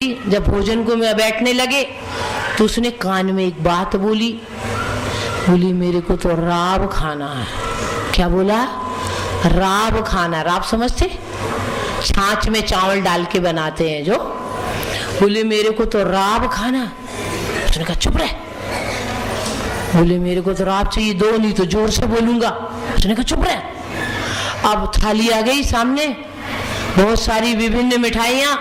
जब भोजन को मैं बैठने लगे तो उसने कान में एक बात बोली, मेरे को तो राब खाना है। क्या बोला? राब खाना। राब समझते? छाछ में चावल डाल के बनाते हैं जो। बोले मेरे को तो राब खाना। उसने कहा चुप रहे। बोले मेरे को तो राब चाहिए, दो नहीं तो जोर से बोलूंगा। उसने कहा चुप रहे। अब थाली आ गई सामने, बहुत सारी विभिन्न मिठाइयां।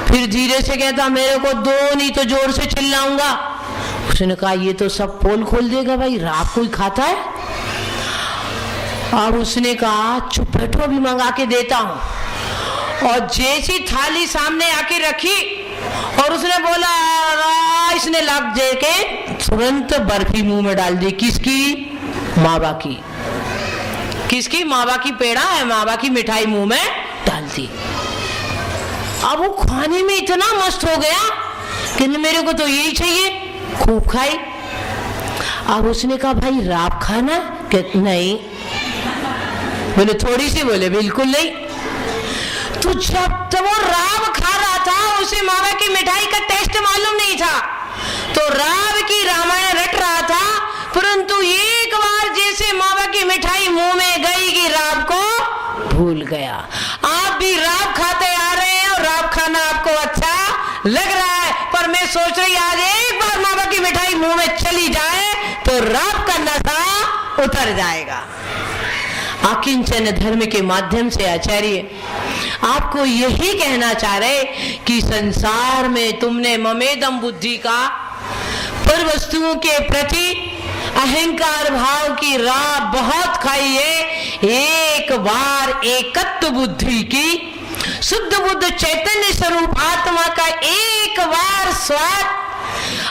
फिर धीरे से कहता मेरे को दो नहीं तो जोर से चिल्लाऊंगा। उसने कहा ये तो सब पोल खोल देगा भाई, राब कोई खाता है? और उसने कहा चुप बैठो, अभी मंगा के देता हूं। और जैसी थाली सामने आके रखी और उसने बोला इसने लग दे के तुरंत बर्फी मुंह में डाल दी। किसकी? मावा की। किसकी? मावा की पेड़ा है, मावा की मिठाई मुंह में डाल दी। अब वो खाने में इतना मस्त हो गया कि मेरे को तो यही चाहिए, खूब खाई। अब उसने कहा भाई राब खाना? कि नहीं। बोले थोड़ी सी? बोले बिल्कुल नहीं। तो जब वो राब खा रहा था उसे मावा की मिठाई का टेस्ट मालूम नहीं था, तो राब की रामायण रट रहा था। परंतु एक बार जैसे मावा की मिठाई मुंह में गई कि राब को भूल गया। आप भी राब खाते आ रहे हैं और राब खाना आपको अच्छा लग रहा है, पर मैं सोच रही आज एक बार मावा की मिठाई मुंह में चली जाए तो राब का नशा उतर जाएगा। आकिंचन धर्म के माध्यम से आचार्य आपको यही कहना चाह रहे कि संसार में तुमने ममेदम बुद्धि का पर वस्तुओं के प्रति अहंकार भाव की राब बहुत खाई है। एक बार एकत्व बुद्धि की, शुद्ध बुद्ध चैतन्य स्वरूप आत्मा का एक बार स्वाद,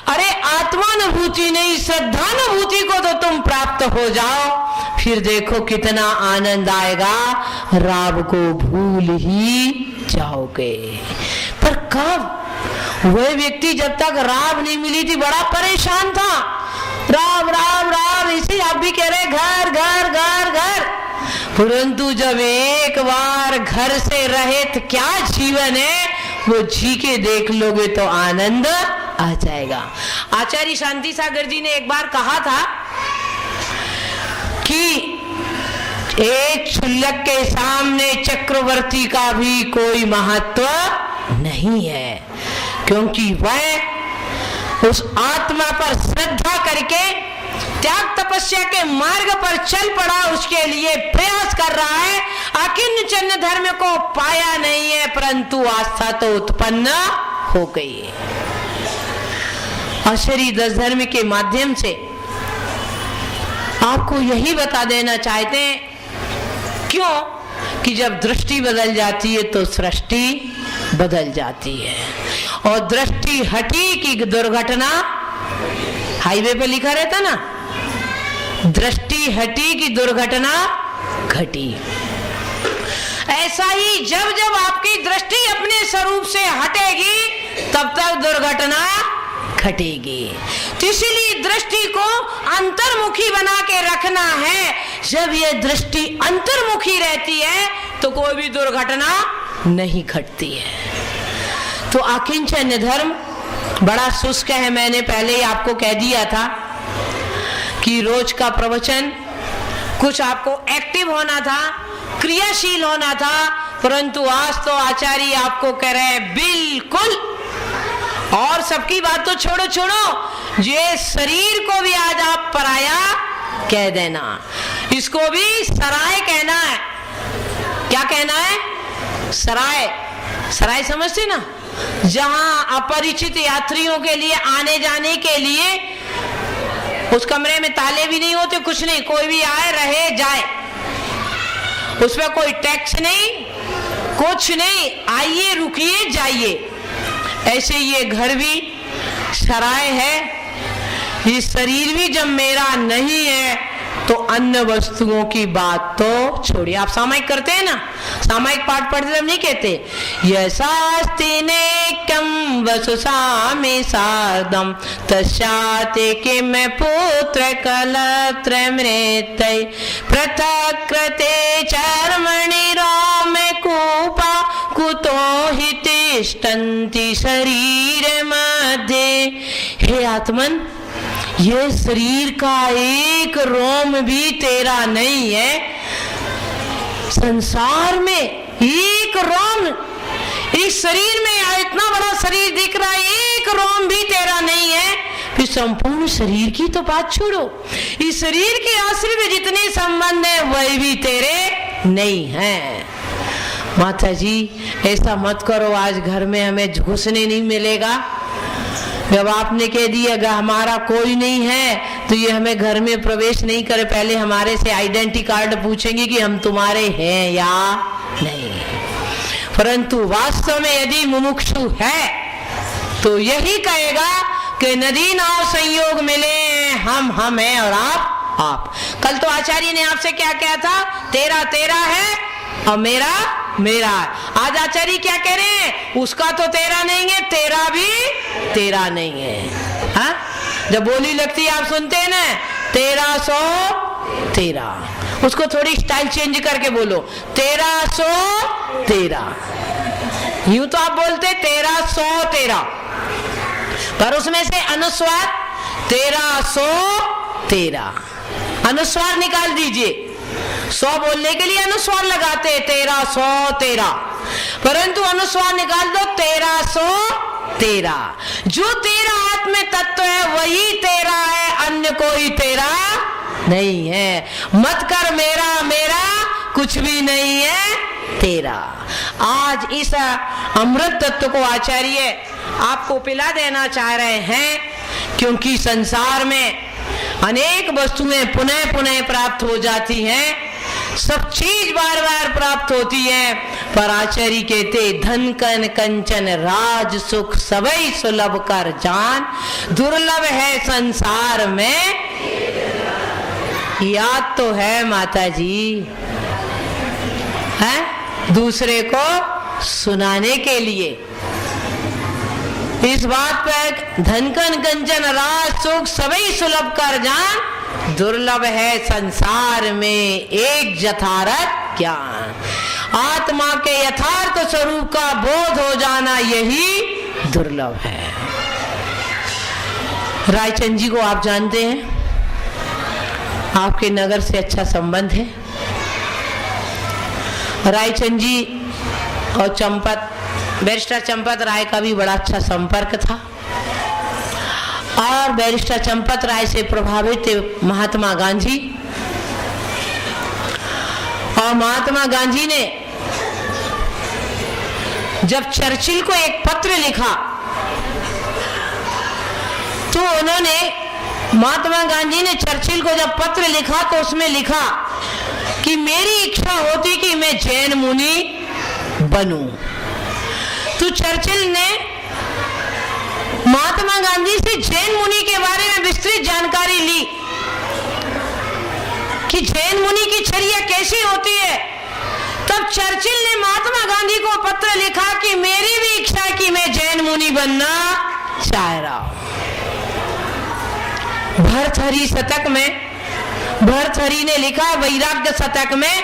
अरे आत्मानुभूति नहीं श्रद्धानुभूति को तो तुम प्राप्त हो जाओ, फिर देखो कितना आनंद आएगा, राब को भूल ही जाओगे। पर कब? वह व्यक्ति जब तक राब नहीं मिली थी बड़ा परेशान था। राब राब राब, इसी आप भी कह रहे घर घर घर घर। परंतु जब एक बार घर से रहित क्या जीवन है वो जी के देख लोगे तो आनंद आ जाएगा। आचार्य शांति सागर जी ने एक बार कहा था कि एक क्षुल्लक के सामने चक्रवर्ती का भी कोई महत्व नहीं है, क्योंकि वह उस आत्मा पर श्रद्धा करके त्याग तपस्या के मार्ग पर चल पड़ा, उसके लिए प्रयास कर रहा है। आकिंचन धर्म को पाया नहीं है परंतु आस्था तो उत्पन्न हो गई है। आचार्य दस धर्म के माध्यम से आपको यही बता देना चाहते हैं, क्यों कि जब दृष्टि बदल जाती है तो सृष्टि बदल जाती है। और दृष्टि हटी की दुर्घटना, हाईवे पे लिखा रहता ना, दृष्टि हटी की दुर्घटना घटी। ऐसा ही जब जब आपकी दृष्टि अपने स्वरूप से हटेगी तब तक दुर्घटना घटेगी। तो इसलिए दृष्टि को अंतर्मुखी बना के रखना है। जब ये दृष्टि अंतर्मुखी रहती है तो कोई भी दुर्घटना नहीं घटती है। तो आकिंचन धर्म बड़ा शुष्क है। मैंने पहले ही आपको कह दिया था कि रोज का प्रवचन कुछ आपको एक्टिव होना था, क्रियाशील होना था, परंतु आज तो आचार्य आपको कह रहे हैं बिल्कुल। और सबकी बात तो छोड़ो छोड़ो, ये शरीर को भी आज आप पराया कह देना, इसको भी सराय कहना है। क्या कहना है? सराय। सराय समझते ना, जहां अपरिचित यात्रियों के लिए आने जाने के लिए उस कमरे में ताले भी नहीं होते, कुछ नहीं, कोई भी आए रहे जाए, उसमें कोई टैक्स नहीं, कुछ नहीं, आइए रुकिए जाइए। ऐसे ये घर भी सराय है। ये शरीर भी जब मेरा नहीं है तो अन्य वस्तुओं की बात तो छोड़िए। आप सामायिक करते हैं ना, सामायिक पाठ पढ़ते जब नहीं कहते यशास्ति नेकं वसुसामि सार्धं तस्याते किम पुत्र कलत्र मृत्यै पृथक् कृते चर्मणि रामे कूपा कुतो हिते तिष्ठन्ति शरीर मध्ये। हे आत्मन, ये शरीर का एक रोम भी तेरा नहीं है। संसार में एक रोम, इस शरीर में इतना बड़ा शरीर दिख रहा है, एक रोम भी तेरा नहीं है। फिर संपूर्ण शरीर की तो बात छोड़ो, इस शरीर के आश्रित जितने संबंध है वही भी तेरे नहीं है। माता जी ऐसा मत करो, आज घर में हमें घुसने नहीं मिलेगा। जब आपने कह दिया अगर हमारा कोई नहीं है तो ये हमें घर में प्रवेश नहीं करे, पहले हमारे से आइडेंटिटी कार्ड पूछेंगे कि हम तुम्हारे हैं या नहीं। परंतु वास्तव में यदि मुमुक्षु है तो यही कहेगा कि नदी नाव संयोग मिले, हम हैं और आप। कल तो आचार्य ने आपसे क्या कहा था, तेरा तेरा है और मेरा मेरा है। आज आचार्य क्या कह रहे हैं, उसका तो तेरा नहीं है, तेरा भी तेरा नहीं है। हाँ, जब बोली लगती है आप सुनते हैं ना, 1313, उसको थोड़ी स्टाइल चेंज करके बोलो, 1313। यूं तो आप बोलते 1313, पर उसमें से अनुस्वार 1313, अनुस्वार निकाल दीजिए। 100 बोलने के लिए अनुस्वार लगाते 1313, परंतु अनुस्वार निकाल दो 1313। जो तेरा आत्म तत्व है वही तेरा है, अन्य कोई तेरा नहीं है। मत कर मेरा मेरा, कुछ भी नहीं है तेरा। आज इस अमृत तत्व को आचार्य आपको पिला देना चाह रहे हैं, क्योंकि संसार में अनेक वस्तुएं पुनः पुनः प्राप्त हो जाती हैं, सब चीज बार बार प्राप्त होती है, पर आचार्य कहते धन कन कंचन राज सुख सबई सुलभ कर जान, दुर्लभ है संसार में। याद तो है माता जी, है दूसरे को सुनाने के लिए। इस बात पर धन कन कंचन राज सुख सबई सुलभ कर जान, दुर्लभ है संसार में एक यथार्थ ज्ञान। आत्मा के यथार्थ स्वरूप का बोध हो जाना यही दुर्लभ है। रायचंद जी को आप जानते हैं, आपके नगर से अच्छा संबंध है। रायचंद जी और चंपत, बैरिस्टर चंपत राय का भी बड़ा अच्छा संपर्क था, और बैरिस्टर चंपत राय से प्रभावित थे महात्मा गांधी। और महात्मा गांधी ने जब चर्चिल को एक पत्र लिखा तो उन्होंने, महात्मा गांधी ने चर्चिल को जब पत्र लिखा तो उसमें लिखा कि मेरी इच्छा होती कि मैं जैन मुनि बनूं। तो चर्चिल ने महात्मा गांधी से जैन मुनि के बारे में विस्तृत जानकारी ली कि जैन मुनि की चर्या कैसी होती है। तब चर्चिल ने महात्मा गांधी को पत्र लिखा कि मेरी भी इच्छा है कि मैं जैन मुनि बनना चाह रहा हूं। भर्तृहरि शतक में भर्तृहरि ने लिखा वैराग्य शतक में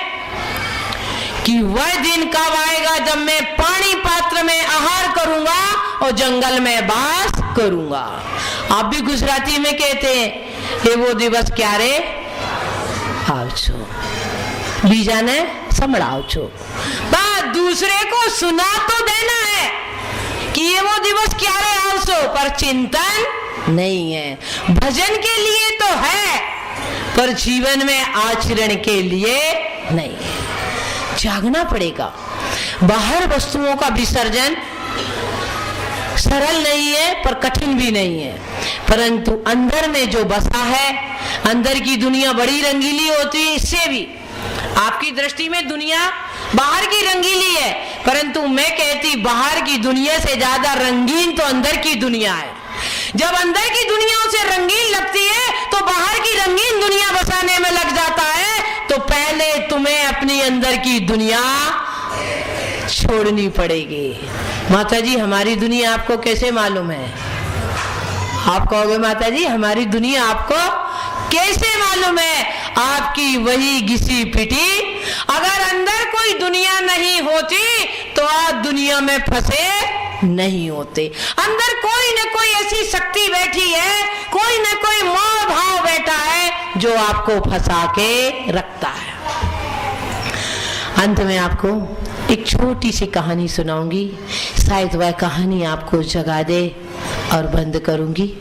कि वह दिन कब आएगा जब मैं पानी पात्र में आहार करूंगा और जंगल में बास करूंगा। आप भी गुजराती में कहते हैं ये वो दिवस क्या रे आवछो, बीजा ने संभड़ाओ छो। बात दूसरे को सुना तो देना है कि ये वो दिवस क्या रे आवछो, पर चिंतन नहीं है। भजन के लिए तो है, पर जीवन में आचरण के लिए नहीं है। जागना पड़ेगा। बाहर वस्तुओं का विसर्जन सरल नहीं है पर कठिन भी नहीं है, परंतु अंदर में जो बसा है, अंदर की दुनिया बड़ी रंगीली होती है। इससे भी आपकी दृष्टि में दुनिया बाहर की रंगीली है, परंतु मैं कहती बाहर की दुनिया से ज्यादा रंगीन तो अंदर की दुनिया है। जब अंदर की दुनिया उसे रंगीन लगती है तो बाहर की रंगीन दुनिया बसाने में लग जाता है। तो पहले तुम्हें अपनी अंदर की दुनिया छोड़नी पड़ेगी। माता जी हमारी दुनिया आपको कैसे मालूम है? आप कहोगे माता जी हमारी दुनिया आपको कैसे मालूम है? आपकी वही घिसी पिटी। अगर अंदर कोई दुनिया नहीं होती तो आप दुनिया में फंसे नहीं होते। अंदर कोई न कोई ऐसी शक्ति बैठी है, कोई न कोई मोह भाव बैठा है जो आपको फंसा के रखता है। अंत में आपको एक छोटी सी कहानी सुनाऊंगी, शायद वह कहानी आपको जगा दे और बंद करूंगी।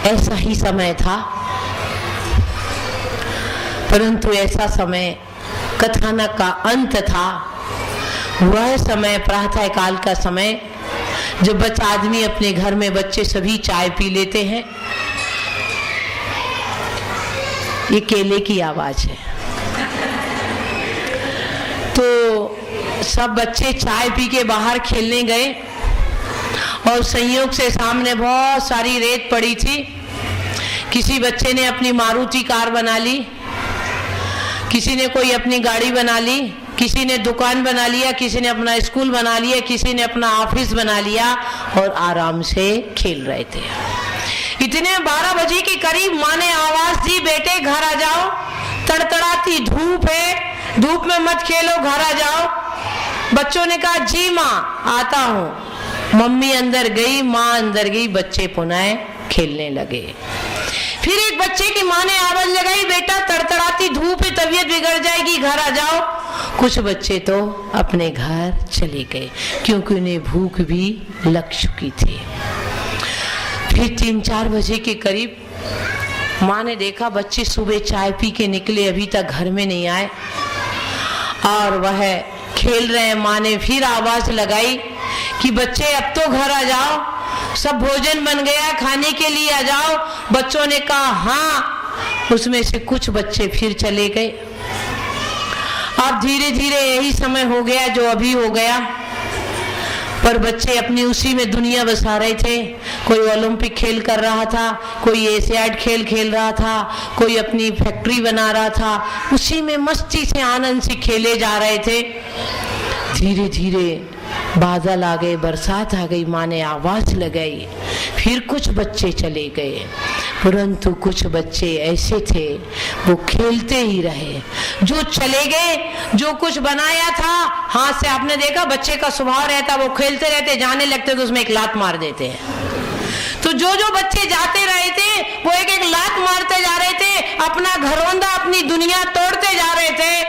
ऐसा ही समय था, परंतु ऐसा समय कथानक का अंत था। वह समय प्रातः काल का समय, जब आदमी अपने घर में बच्चे सभी चाय पी लेते हैं। ये केले की आवाज है। तो सब बच्चे चाय पी के बाहर खेलने गए और संयोग से सामने बहुत सारी रेत पड़ी थी। किसी बच्चे ने अपनी मारुति कार बना ली, किसी ने कोई अपनी गाड़ी बना ली, किसी ने दुकान बना लिया, किसी ने अपना स्कूल बना लिया, किसी ने अपना ऑफिस बना लिया और आराम से खेल रहे थे। इतने 12 बजे के करीब माँ ने आवाज दी, बेटे घर आ जाओ, तड़तड़ाती धूप है, धूप में मत खेलो, घर आ जाओ। बच्चों ने कहा जी माँ आता हूँ। मम्मी अंदर गई, माँ अंदर गई, बच्चे पुनः खेलने लगे। फिर एक बच्चे की माँ ने आवाज लगाई, बेटा तड़तड़ाती धूप है, तबीयत बिगड़ जाएगी, घर आ जाओ। कुछ बच्चे तो अपने घर चले गए क्योंकि उन्हें भूख भी लग चुकी थी। फिर 3-4 बजे के करीब माँ ने देखा बच्चे सुबह चाय पी के निकले, अभी तक घर में नहीं आए और वह खेल रहे हैं। माँ ने फिर आवाज लगाई कि बच्चे अब तो घर आ जाओ, सब भोजन बन गया, खाने के लिए आ जाओ। बच्चों ने कहा हाँ। उसमें से कुछ बच्चे फिर चले गए। अब धीरे धीरे यही समय हो गया जो अभी हो गया, पर बच्चे अपनी उसी में दुनिया बसा रहे थे। कोई ओलंपिक खेल कर रहा था, कोई एशियाड खेल खेल रहा था, कोई अपनी फैक्ट्री बना रहा था, उसी में मस्ती से आनंद से खेले जा रहे थे। धीरे धीरे बादल आ गए, बरसात आ गई, माँ ने आवाज लगाई, फिर कुछ बच्चे चले गए, परंतु कुछ बच्चे ऐसे थे वो खेलते ही रहे। जो चले गए, जो कुछ बनाया था हाथ से, आपने देखा बच्चे का स्वभाव रहता, वो खेलते रहते, जाने लगते तो उसमें एक लात मार देते हैं। तो जो जो बच्चे जाते रहे थे वो एक एक लात मारते जा रहे थे, अपना घरौंदा, अपनी दुनिया तोड़ते जा रहे थे।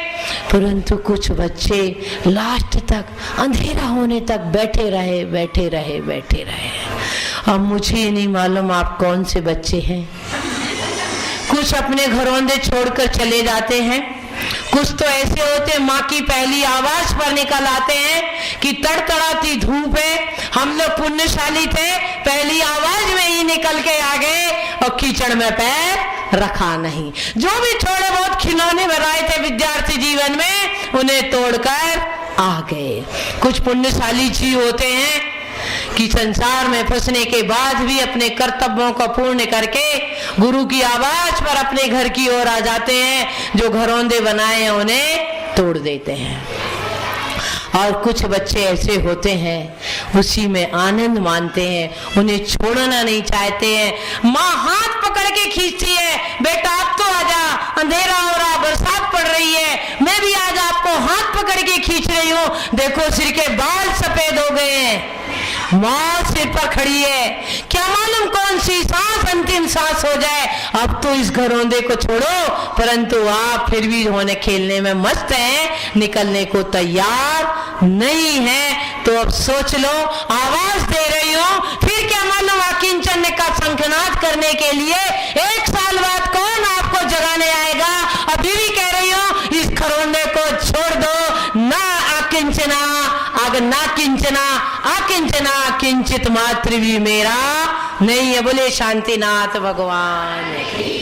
परंतु कुछ बच्चे लास्ट तक, अंधेरा होने तक बैठे रहे, बैठे रहे, बैठे रहे। अब मुझे नहीं मालूम आप कौन से बच्चे हैं। कुछ अपने घरौंदे छोड़कर चले जाते हैं, कुछ तो ऐसे होते माँ की पहली आवाज पर निकल आते हैं कि तड़तड़ाती धूप है, हम लोग पुण्यशाली थे, पहली आवाज में ही निकल के आ गए और कीचड़ में पैर रखा नहीं। जो भी थोड़े बहुत खिलौने बनाए थे विद्यार्थी जीवन में, उन्हें तोड़कर आ गए। कुछ पुण्यशाली जी होते हैं कि संसार में फंसने के बाद भी अपने कर्तव्यों को पूर्ण करके गुरु की आवाज पर अपने घर की ओर आ जाते हैं। जो घरौंदे बनाए हैं उन्हें तोड़ देते हैं। और कुछ बच्चे ऐसे होते हैं उसी में आनंद मानते हैं, उन्हें छोड़ना नहीं चाहते हैं। माँ हाथ पकड़ के खींचती है, बेटा अब तो आजा, अंधेरा हो रहा, बरसात पड़ रही है, मैं भी आज आपको हाथ पकड़ के खींच रही हूँ, देखो सिर के बाल सफेद हो गए हैं। माँ सिर पर खड़ी है, क्या मालूम कौन सी सांस अंतिम सांस हो जाए। अब तो इस घरौंदे को छोड़ो, परंतु आप फिर भी होने खेलने में मस्त हैं, निकलने को तैयार नहीं है। तो अब सोच लो, आवाज दे रही हो, फिर क्या मालूम अकिंचन का शंखनाद करने के लिए 1 साल बाद कौन आपको जगाने आएगा। अभी भी कह रही हो इस घरौंदे को छोड़ दो, ना अकिंचना, अगर ना किंचना अकिंचना किंचित मात्र भी मेरा नहीं है। बोले शांतिनाथ भगवान की।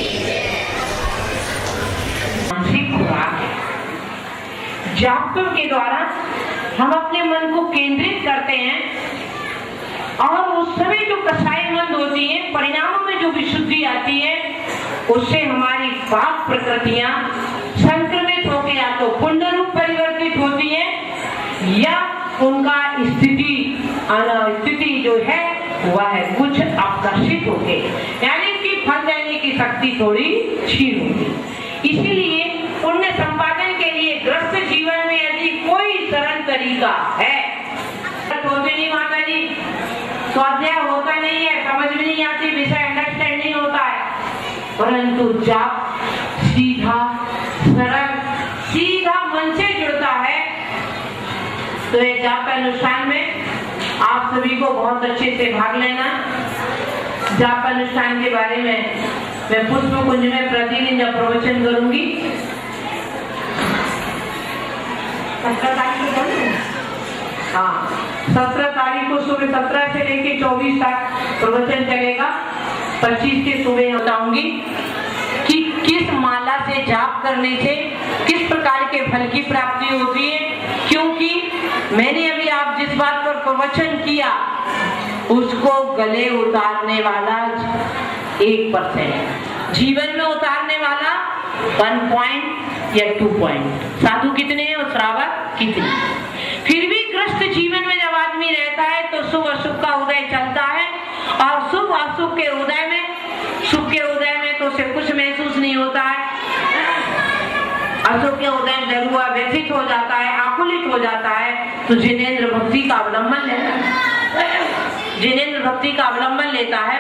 जागतों के द्वारा हम अपने मन को केंद्रित करते हैं और उस समय जो कषायमंद होती है, परिणामों में जो विशुद्धि आती है, उससे हमारी पाप प्रकृतियां संक्रमित होकर या तो पुण्य रूप परिवर्तित होती है या उनका स्थिति जो है वह कुछ आकर्षित होके, यानी कि फल देने की शक्ति थोड़ी क्षीण होगी। इसीलिए पुण्य संपादन के लिए ग्रस्त जीवन में यदि कोई सरल तरीका है नहीं माता जी, स्वाध्याय होता नहीं है, समझ में नहीं आती, विषय अंडरस्टैंड नहीं होता है। परंतु जाप सीधा सरल सीधा मन से जुड़ता है। तो ये जाप अनुष्ठान में आप सभी को बहुत अच्छे से भाग लेना। जाप अनुष्ठान के बारे में मैं पुष्प कुंज में प्रतिदिन जब प्रवचन करूंगी, 17 तारीख को, हाँ 17 तारीख को सुबह 17 से लेकर 24 तक प्रवचन चलेगा। 25 के सुबह बताऊंगी कि किस माला से जाप करने से किस प्रकार के फल की प्राप्ति होती है। क्योंकि मैंने अभी आप जिस बात पर प्रवचन किया उसको गले उतारने वाला 1%, जीवन में उतारने वाला 1 पॉइंट या 2 पॉइंट। साधु कितने हैं और श्रावक कितने? फिर भी ग्रस्त जीवन में जब आदमी रहता है तो शुभ अशुभ का उदय चलता है, और शुभ अशुभ के उदय में, शुभ के उदय में तो उसे कुछ महसूस नहीं होता है, अशुभ के उदय में डरुआ व्यथित हो जाता है, आकुलित हो जाता है। तो जिनेंद्र भक्ति का अवलंबन लेता है, जिनेंद्र भक्ति का अवलंबन लेता है।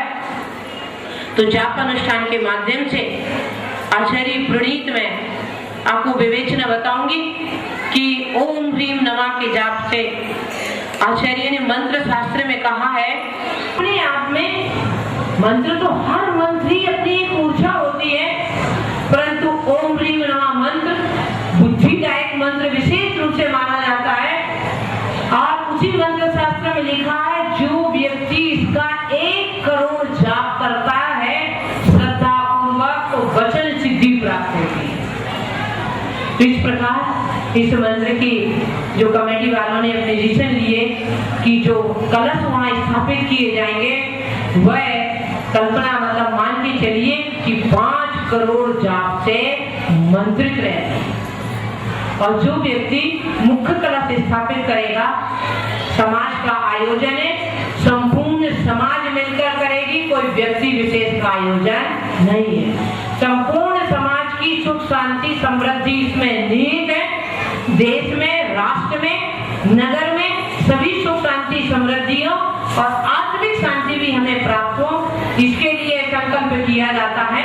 तो जाप अनुष्ठान के माध्यम से आचार्य प्रणीत में आपको विवेचना बताऊंगी कि ओम ह्रीम नमः के जाप से आचार्य ने मंत्र शास्त्र में कहा है, अपने आप में मंत्र तो हर मंत्र ही अपनी एक ऊर्जा होती है, परंतु ओम ह्रीम नमः मंत्र बुद्धि का एक मंत्र विशेष रूप से माना जाता है। और उसी मंत्र शास्त्र में लिखा है, जो व्यक्ति इसका 1 करोड़ जाप करता है श्रद्धा पूर्वक तो वचन सिद्धि प्राप्त होती है। तो इस प्रकार इस मंत्र की जो कमेटी वालों ने अपने डिसीजन लिए कि जो कलश वहां स्थापित किए जाएंगे वह कल्पना मतलब मान के चलिए कि 5 करोड़ जाप से मंत्रित रहते हैं। और जो व्यक्ति मुख्य कलश स्थापित करेगा, समाज का आयोजन है, संपूर्ण समाज मिलकर करेगी, कोई व्यक्ति विशेष का आयोजन नहीं है। संपूर्ण समाज की सुख शांति समृद्धि इसमें निहित है। देश में, राष्ट्र में, नगर में सभी सुख शांति समृद्धि हो और आत्मिक शांति भी हमें प्राप्त हो, इसके लिए संकल्प किया जाता है।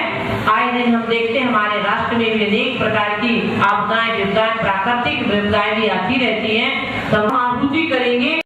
आए दिन हम देखते हैं हमारे राष्ट्र में भी अनेक प्रकार की आपदाएं, विपदाएं, प्राकृतिक विपदाएं भी आती रहती हैं। तो हम आहुति करेंगे।